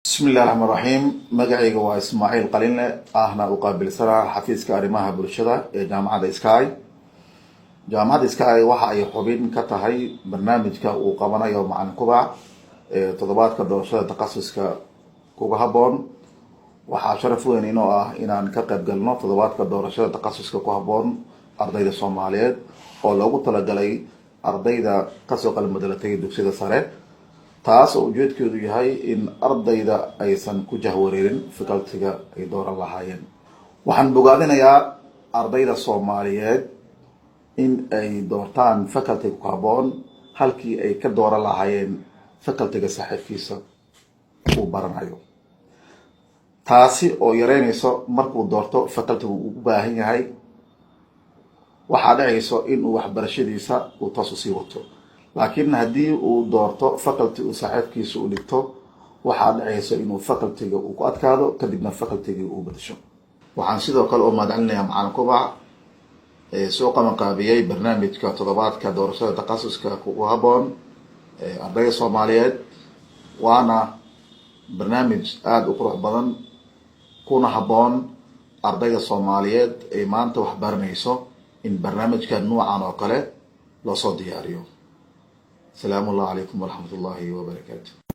بسم الله الرحمن الرحيم مقعيق وإسماعيل قليلنا أهنا أقابل سرع حفيظ كارمها برشدة جامعة سكاي جامعة سكاي وحا أي حبين كتهي برنامج وقامنا يوم عن كوبا تضباطك دورشدة تخصصك kugu haboon waxaa sharaf weyn inoo ah inaan ka qayb galno toddobaadka doorashada takhasuska ku haboon ardayda Soomaaliyeed oo loogu talagalay ardayda ka soo qalmadalay dugsiyada sare taas oo ujeedkeedu yahay in ardayda aysan ku jahwareerin faculty-ga ay dooran lahaayeen waxaan bogaadinayaa ardayda Soomaaliyeed in ay doortaan faculty ku haboon halkii ay ka dooran lahaayeen faculty-ga saaxiibkiisa uu baranayo taasi oo yareynayso markuu doorto faculty-gu uu u baahan yahay waxaa dhacayso in uu waxbarashadiisa uu taas u sii wato laakiin haddii uu doorto faculty uu saaxiibkiisa u dhigto waxaa dhacayso inuu faculty-ga uu ku adkaado kadibna faculty-ga uu bedesho waxaan sidoo kale u mahadcelinayaa macalin kubac soo qabanqaabiyey barnaamijka toddobaadka doorashada takhasuska kugu haboon ardayda Soomaaliyeed waana barnaamij aad u qurux badan kuna haboon ardayda Soomaaliyeed ee maanta wax baranayso in barnaamijka noocan oo kale loo soo diyaariyo. Salaamu alaykum wa rahmatullahi wa barakatuh.